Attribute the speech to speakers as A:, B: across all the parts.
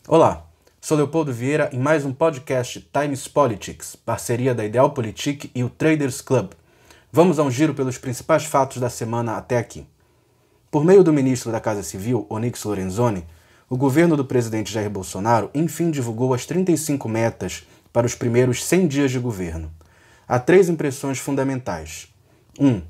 A: Olá, sou Leopoldo Vieira em mais um podcast Times Politics, parceria da Idealpolitik e o Traders Club. Vamos a um giro pelos principais fatos da semana até aqui. Por meio do ministro da Casa Civil, Onyx Lorenzoni, o governo do presidente Jair Bolsonaro enfim divulgou as 35 metas para os primeiros 100 dias de governo. Há 3 impressões fundamentais. 1.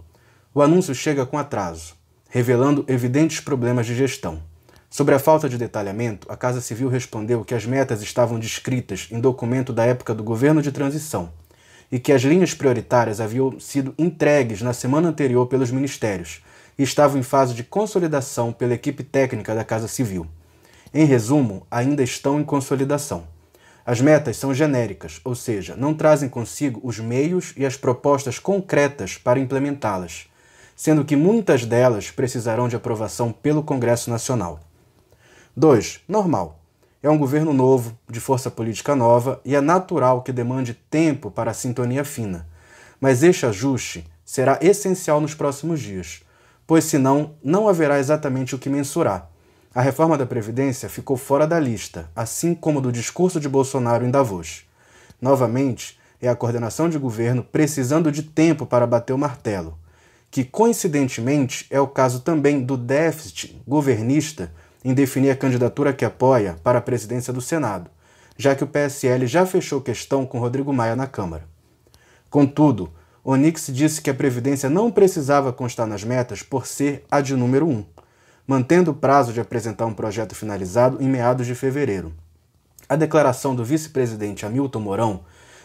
A: O anúncio chega com atraso, revelando evidentes problemas de gestão. Sobre a falta de detalhamento, a Casa Civil respondeu que as metas estavam descritas em documento da época do governo de transição e que as linhas prioritárias haviam sido entregues na semana anterior pelos ministérios e estavam em fase de consolidação pela equipe técnica da Casa Civil. Em resumo, ainda estão em consolidação. As metas são genéricas, ou seja, não trazem consigo os meios e as propostas concretas para implementá-las, sendo que muitas delas precisarão de aprovação pelo Congresso Nacional. 2. Normal. É um governo novo, de força política nova, e é natural que demande tempo para a sintonia fina. Mas este ajuste será essencial nos próximos dias, pois senão não haverá exatamente o que mensurar. A reforma da Previdência ficou fora da lista, assim como do discurso de Bolsonaro em Davos. Novamente, é a coordenação de governo precisando de tempo para bater o martelo, que coincidentemente é o caso também do déficit governista em definir a candidatura que apoia para a presidência do Senado, já que o PSL já fechou questão com Rodrigo Maia na Câmara. Contudo, Onyx disse que a Previdência não precisava constar nas metas por ser a de número 1, mantendo o prazo de apresentar um projeto finalizado em meados de fevereiro. A declaração do vice-presidente Hamilton Mourão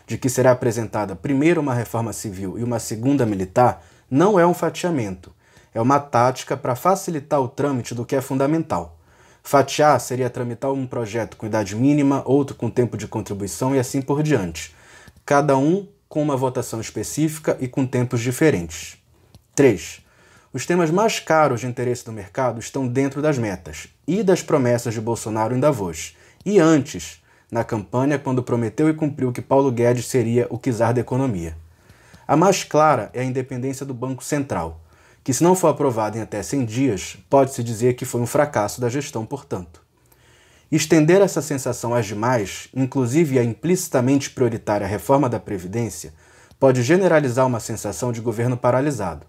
A: de que será apresentada primeiro uma reforma civil e uma segunda militar não é um fatiamento, é uma tática para facilitar o trâmite do que é fundamental. Fatiar seria tramitar um projeto com idade mínima, outro com tempo de contribuição e assim por diante, cada um com uma votação específica e com tempos diferentes. 3. Os temas mais caros de interesse do mercado estão dentro das metas e das promessas de Bolsonaro em Davos, e antes, na campanha, quando prometeu e cumpriu que Paulo Guedes seria o czar da economia. A mais clara é a independência do Banco Central, que se não for aprovada em até 100 dias, pode-se dizer que foi um fracasso da gestão, portanto. Estender essa sensação às demais, inclusive a implicitamente prioritária reforma da Previdência, pode generalizar uma sensação de governo paralisado,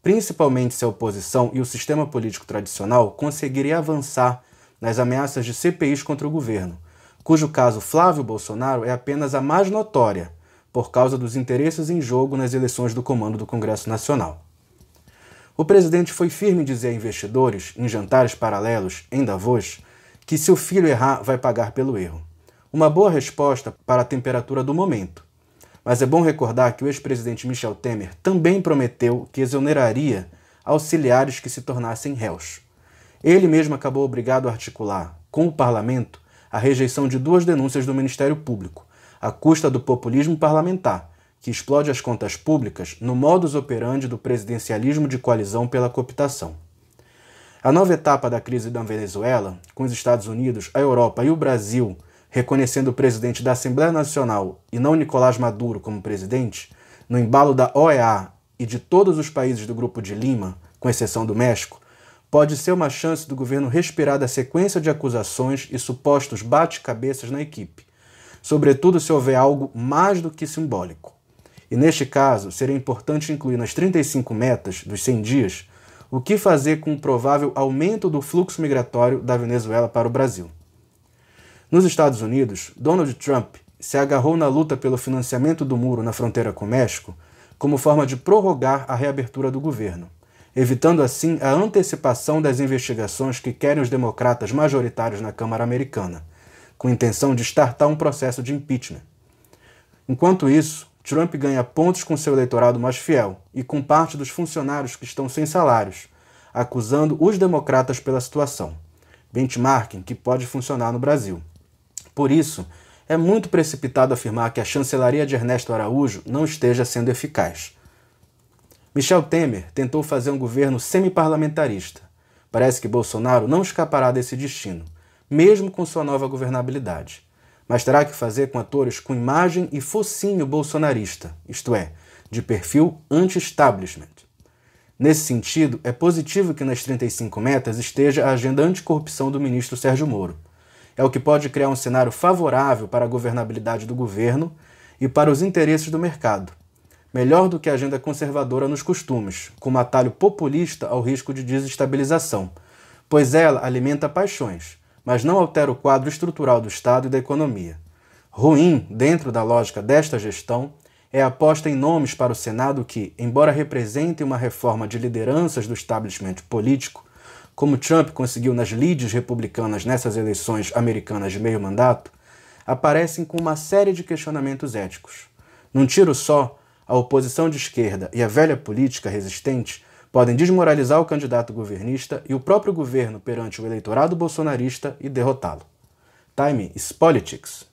A: principalmente se a oposição e o sistema político tradicional conseguirem avançar nas ameaças de CPIs contra o governo, cujo caso Flávio Bolsonaro é apenas a mais notória, por causa dos interesses em jogo nas eleições do comando do Congresso Nacional. O presidente foi firme em dizer a investidores, em jantares paralelos, em Davos, que se o filho errar, vai pagar pelo erro. Uma boa resposta para a temperatura do momento. Mas é bom recordar que o ex-presidente Michel Temer também prometeu que exoneraria auxiliares que se tornassem réus. Ele mesmo acabou obrigado a articular, com o parlamento, a rejeição de 2 denúncias do Ministério Público, à custa do populismo parlamentar, que explode as contas públicas no modus operandi do presidencialismo de coalizão pela cooptação. A nova etapa da crise da Venezuela, com os Estados Unidos, a Europa e o Brasil reconhecendo o presidente da Assembleia Nacional e não Nicolás Maduro como presidente, no embalo da OEA e de todos os países do Grupo de Lima, com exceção do México, pode ser uma chance do governo respirar da sequência de acusações e supostos bate-cabeças na equipe, sobretudo se houver algo mais do que simbólico. E neste caso, seria importante incluir nas 35 metas dos 100 dias o que fazer com o provável aumento do fluxo migratório da Venezuela para o Brasil. Nos Estados Unidos, Donald Trump se agarrou na luta pelo financiamento do muro na fronteira com o México como forma de prorrogar a reabertura do governo, evitando assim a antecipação das investigações que querem os democratas majoritários na Câmara Americana, com intenção de startar um processo de impeachment. Enquanto isso, Trump ganha pontos com seu eleitorado mais fiel e com parte dos funcionários que estão sem salários, acusando os democratas pela situação. Benchmarking que pode funcionar no Brasil. Por isso, é muito precipitado afirmar que a chancelaria de Ernesto Araújo não esteja sendo eficaz. Michel Temer tentou fazer um governo semi-parlamentarista. Parece que Bolsonaro não escapará desse destino, mesmo com sua nova governabilidade. Mas terá que fazer com atores com imagem e focinho bolsonarista, isto é, de perfil anti-establishment. Nesse sentido, é positivo que nas 35 metas esteja a agenda anticorrupção do ministro Sérgio Moro. é o que pode criar um cenário favorável para a governabilidade do governo e para os interesses do mercado. Melhor do que a agenda conservadora nos costumes, com um atalho populista ao risco de desestabilização, pois ela alimenta paixões, mas não altera o quadro estrutural do Estado e da economia. Ruim, dentro da lógica desta gestão, é a aposta em nomes para o Senado que, embora representem uma reforma de lideranças do establishment político, como Trump conseguiu nas leads republicanas nessas eleições americanas de meio mandato, aparecem com uma série de questionamentos éticos. Num tiro só, a oposição de esquerda e a velha política resistente podem desmoralizar o candidato governista e o próprio governo perante o eleitorado bolsonarista e derrotá-lo. Time is Politics.